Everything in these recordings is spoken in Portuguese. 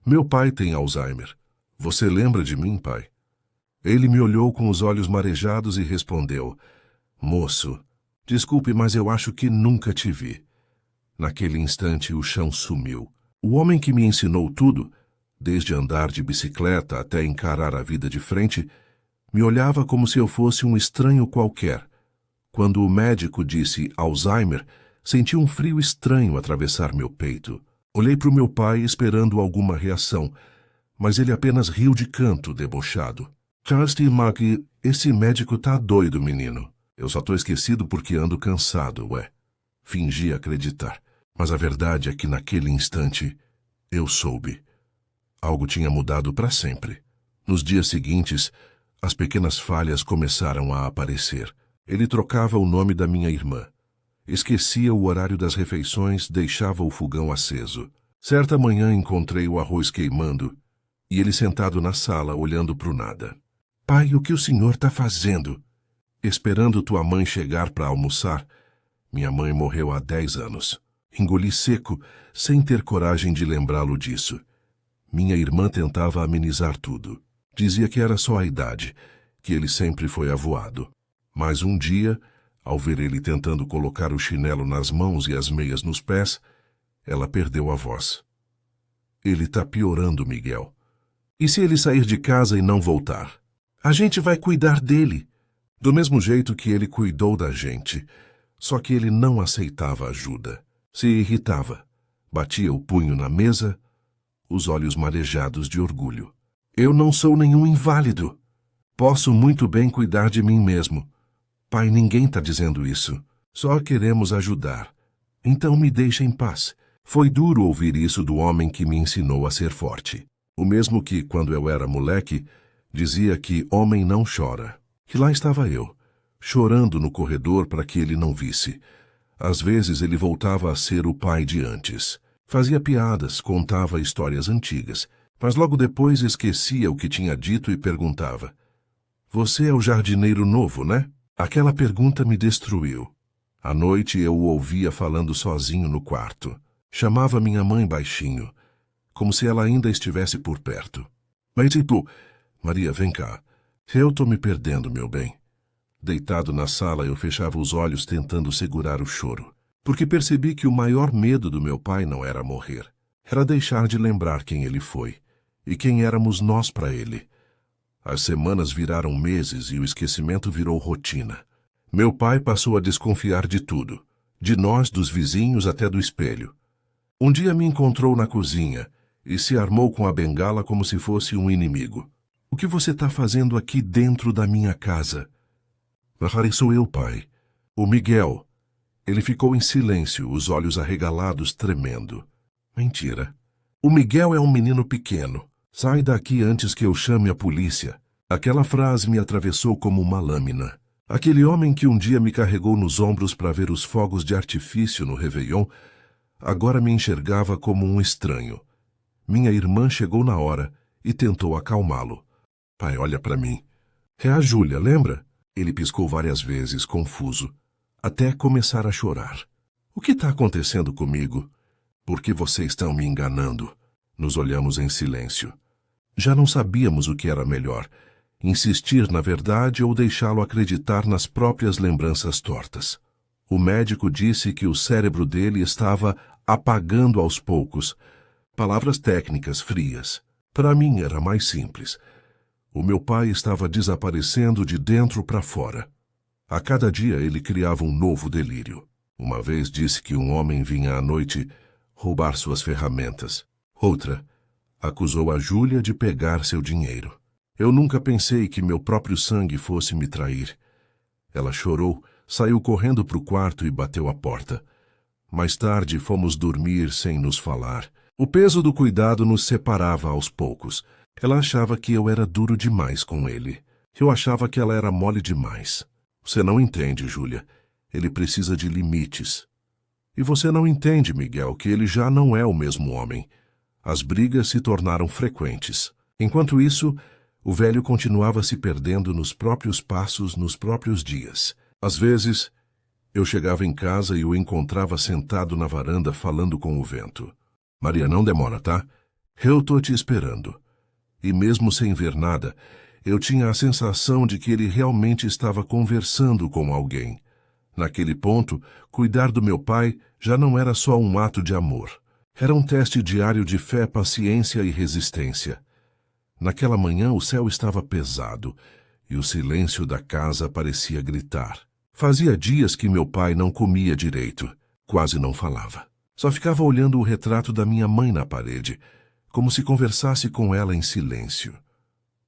Meu pai tem Alzheimer. Você lembra de mim, pai? Ele me olhou com os olhos marejados e respondeu: Moço, desculpe, mas eu acho que nunca te vi. Naquele instante o chão sumiu. O homem que me ensinou tudo, desde andar de bicicleta até encarar a vida de frente, me olhava como se eu fosse um estranho qualquer. Quando o médico disse Alzheimer, senti um frio estranho atravessar meu peito. Olhei para o meu pai esperando alguma reação, mas ele apenas riu de canto, debochado. Charles T. Mackey, esse médico tá doido, menino. Eu só tô esquecido porque ando cansado, ué. Fingi acreditar, mas a verdade é que naquele instante eu soube. Algo tinha mudado para sempre. Nos dias seguintes, as pequenas falhas começaram a aparecer. Ele trocava o nome da minha irmã. Esquecia o horário das refeições, deixava o fogão aceso. Certa manhã encontrei o arroz queimando e ele sentado na sala, olhando para o nada. Pai, o que o senhor está fazendo? Esperando tua mãe chegar para almoçar. Minha mãe morreu há 10 anos. Engoli seco, sem ter coragem de lembrá-lo disso. Minha irmã tentava amenizar tudo. Dizia que era só a idade, que ele sempre foi avoado. Mas um dia, ao ver ele tentando colocar o chinelo nas mãos e as meias nos pés, ela perdeu a voz. Ele está piorando, Miguel. E se ele sair de casa e não voltar? A gente vai cuidar dele. Do mesmo jeito que ele cuidou da gente. Só que ele não aceitava ajuda. Se irritava. Batia o punho na mesa, os olhos marejados de orgulho. Eu não sou nenhum inválido. Posso muito bem cuidar de mim mesmo. Pai, ninguém está dizendo isso. Só queremos ajudar. Então me deixa em paz. Foi duro ouvir isso do homem que me ensinou a ser forte. O mesmo que, quando eu era moleque, dizia que homem não chora. E lá estava eu, chorando no corredor para que ele não visse. Às vezes ele voltava a ser o pai de antes. Fazia piadas, contava histórias antigas, mas logo depois esquecia o que tinha dito e perguntava: Você é o jardineiro novo, né? Aquela pergunta me destruiu. À noite eu o ouvia falando sozinho no quarto. Chamava minha mãe baixinho, como se ela ainda estivesse por perto. Mas Maria, vem cá. Eu tô me perdendo, meu bem. Deitado na sala, eu fechava os olhos tentando segurar o choro, porque percebi que o maior medo do meu pai não era morrer. Era deixar de lembrar quem ele foi e quem éramos nós para ele. As semanas viraram meses e o esquecimento virou rotina. Meu pai passou a desconfiar de tudo, de nós, dos vizinhos até do espelho. Um dia me encontrou na cozinha e se armou com a bengala como se fosse um inimigo. O que você está fazendo aqui dentro da minha casa? Sou eu, pai. O Miguel. Ele ficou em silêncio, os olhos arregalados, tremendo. Mentira. O Miguel é um menino pequeno. Sai daqui antes que eu chame a polícia. Aquela frase me atravessou como uma lâmina. Aquele homem que um dia me carregou nos ombros para ver os fogos de artifício no Réveillon, agora me enxergava como um estranho. Minha irmã chegou na hora e tentou acalmá-lo. Pai, olha para mim. É a Júlia, lembra? Ele piscou várias vezes, confuso, até começar a chorar. O que está acontecendo comigo? Por que vocês estão me enganando? Nos olhamos em silêncio. Já não sabíamos o que era melhor, insistir na verdade ou deixá-lo acreditar nas próprias lembranças tortas. O médico disse que o cérebro dele estava apagando aos poucos. Palavras técnicas, frias. Para mim era mais simples. O meu pai estava desaparecendo de dentro para fora. A cada dia ele criava um novo delírio. Uma vez disse que um homem vinha à noite roubar suas ferramentas. Outra, acusou a Júlia de pegar seu dinheiro. Eu nunca pensei que meu próprio sangue fosse me trair. Ela chorou, saiu correndo para o quarto e bateu a porta. Mais tarde fomos dormir sem nos falar. O peso do cuidado nos separava aos poucos. Ela achava que eu era duro demais com ele. Eu achava que ela era mole demais. Você não entende, Júlia. Ele precisa de limites. E você não entende, Miguel, que ele já não é o mesmo homem. As brigas se tornaram frequentes. Enquanto isso, o velho continuava se perdendo nos próprios passos, nos próprios dias. Às vezes, eu chegava em casa e o encontrava sentado na varanda falando com o vento. Maria, não demora, tá? Eu tô te esperando. E mesmo sem ver nada, eu tinha a sensação de que ele realmente estava conversando com alguém. Naquele ponto, cuidar do meu pai já não era só um ato de amor. Era um teste diário de fé, paciência e resistência. Naquela manhã o céu estava pesado e o silêncio da casa parecia gritar. Fazia dias que meu pai não comia direito, quase não falava. Só ficava olhando o retrato da minha mãe na parede, como se conversasse com ela em silêncio.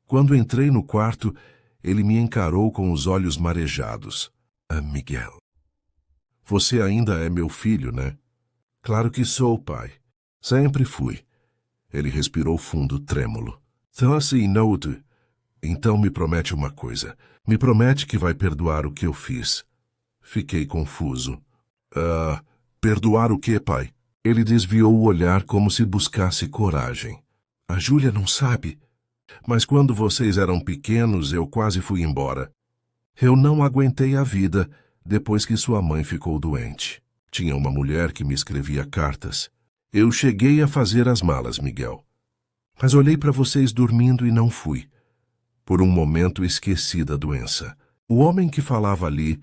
Quando entrei no quarto, ele me encarou com os olhos marejados. Miguel, você ainda é meu filho, né? Claro que sou, pai. Sempre fui. Ele respirou fundo, trêmulo. Note. Então me promete uma coisa. Me promete que vai perdoar o que eu fiz. Fiquei confuso. Perdoar o quê, pai? Ele desviou o olhar como se buscasse coragem. A Júlia não sabe. Mas quando vocês eram pequenos, eu quase fui embora. Eu não aguentei a vida depois que sua mãe ficou doente. Tinha uma mulher que me escrevia cartas. Eu cheguei a fazer as malas, Miguel. Mas olhei para vocês dormindo e não fui. Por um momento esqueci da doença. O homem que falava ali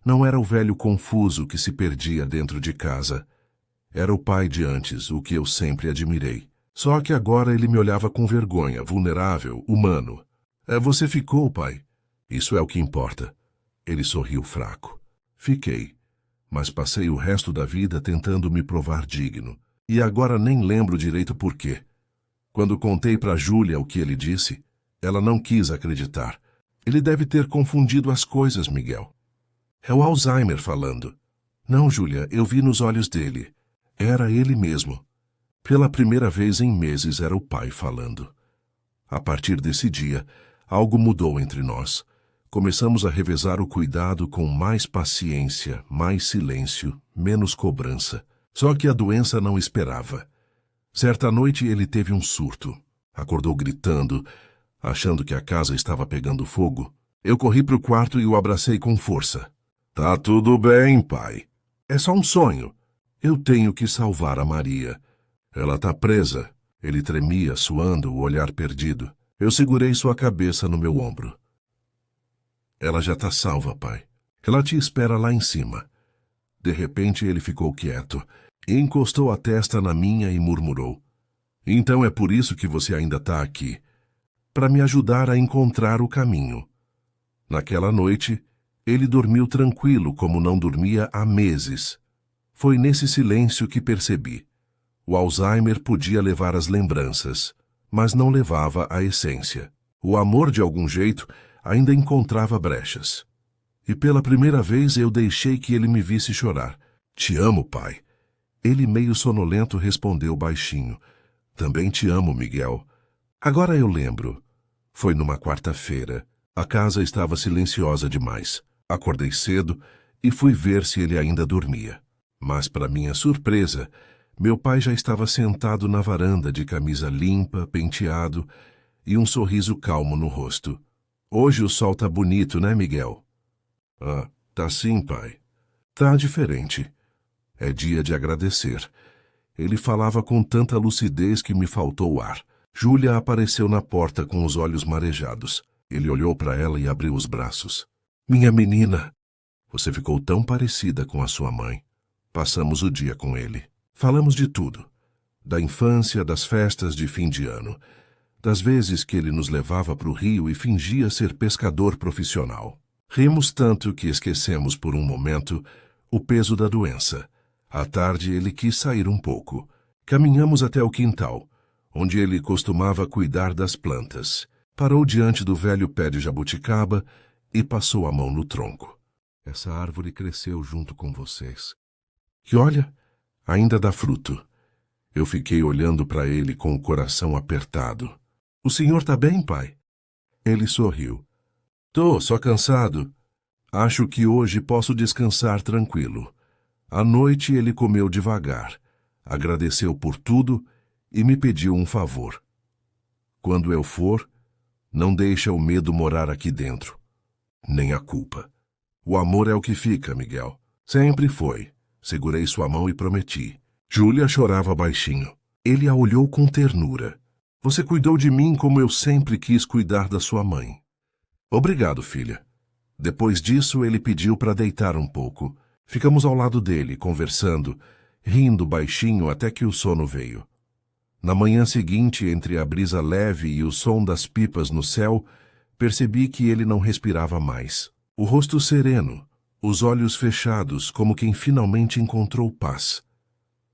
não era o velho confuso que se perdia dentro de casa. Era o pai de antes, o que eu sempre admirei. Só que agora ele me olhava com vergonha, vulnerável, humano. Você ficou, pai? Isso é o que importa. Ele sorriu fraco. Fiquei, mas passei o resto da vida tentando me provar digno. E agora nem lembro direito por quê. Quando contei para Júlia o que ele disse, ela não quis acreditar. Ele deve ter confundido as coisas, Miguel. É o Alzheimer falando. Não, Júlia, eu vi nos olhos dele. Era ele mesmo. Pela primeira vez em meses era o pai falando. A partir desse dia, algo mudou entre nós. Começamos a revezar o cuidado com mais paciência, mais silêncio, menos cobrança. Só que a doença não esperava. Certa noite ele teve um surto. Acordou gritando, achando que a casa estava pegando fogo. Eu corri para o quarto e o abracei com força. Tá tudo bem, pai. É só um sonho. Eu tenho que salvar a Maria. Ela tá presa. Ele tremia, suando, o olhar perdido. Eu segurei sua cabeça no meu ombro. Ela já tá salva, pai. Ela te espera lá em cima. De repente ele ficou quieto. Encostou a testa na minha e murmurou. Então é por isso que você ainda está aqui. Para me ajudar a encontrar o caminho. Naquela noite, ele dormiu tranquilo como não dormia há meses. Foi nesse silêncio que percebi. O Alzheimer podia levar as lembranças, mas não levava a essência. O amor, de algum jeito, ainda encontrava brechas. E pela primeira vez eu deixei que ele me visse chorar. Te amo, pai. Ele, meio sonolento, respondeu baixinho. Também te amo, Miguel. Agora eu lembro. Foi numa quarta-feira. A casa estava silenciosa demais. Acordei cedo e fui ver se ele ainda dormia. Mas, para minha surpresa, meu pai já estava sentado na varanda de camisa limpa, penteado e um sorriso calmo no rosto. Hoje o sol tá bonito, né, Miguel? Tá sim, pai. Tá diferente. É dia de agradecer. Ele falava com tanta lucidez que me faltou o ar. Júlia apareceu na porta com os olhos marejados. Ele olhou para ela e abriu os braços. Minha menina! Você ficou tão parecida com a sua mãe. Passamos o dia com ele. Falamos de tudo. Da infância, das festas de fim de ano. Das vezes que ele nos levava para o rio e fingia ser pescador profissional. Rimos tanto que esquecemos por um momento o peso da doença. À tarde ele quis sair um pouco. Caminhamos até o quintal, onde ele costumava cuidar das plantas. Parou diante do velho pé de jabuticaba e passou a mão no tronco. Essa árvore cresceu junto com vocês. E olha, ainda dá fruto. Eu fiquei olhando para ele com o coração apertado. O senhor tá bem, pai? Ele sorriu. Tô, só cansado. Acho que hoje posso descansar tranquilo. À noite ele comeu devagar, agradeceu por tudo e me pediu um favor. Quando eu for, não deixa o medo morar aqui dentro, nem a culpa. O amor é o que fica, Miguel. Sempre foi. Segurei sua mão e prometi. Júlia chorava baixinho. Ele a olhou com ternura. Você cuidou de mim como eu sempre quis cuidar da sua mãe. Obrigado, filha. Depois disso, ele pediu para deitar um pouco. Ficamos ao lado dele, conversando, rindo baixinho até que o sono veio. Na manhã seguinte, entre a brisa leve e o som das pipas no céu, percebi que ele não respirava mais. O rosto sereno, os olhos fechados, como quem finalmente encontrou paz.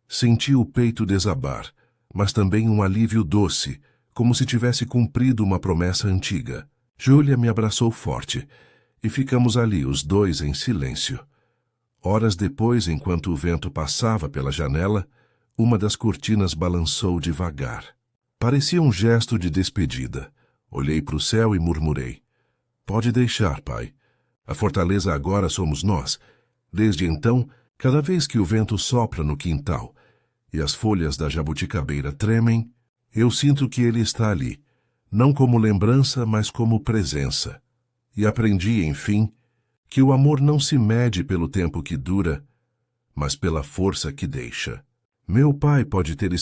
Senti o peito desabar, mas também um alívio doce, como se tivesse cumprido uma promessa antiga. Júlia me abraçou forte, e ficamos ali, os dois em silêncio. Horas depois, enquanto o vento passava pela janela, uma das cortinas balançou devagar. Parecia um gesto de despedida. Olhei para o céu e murmurei. Pode deixar, pai. A fortaleza agora somos nós. Desde então, cada vez que o vento sopra no quintal e as folhas da jabuticabeira tremem, eu sinto que ele está ali, não como lembrança, mas como presença. E aprendi, enfim, que o amor não se mede pelo tempo que dura, mas pela força que deixa. Meu pai pode ter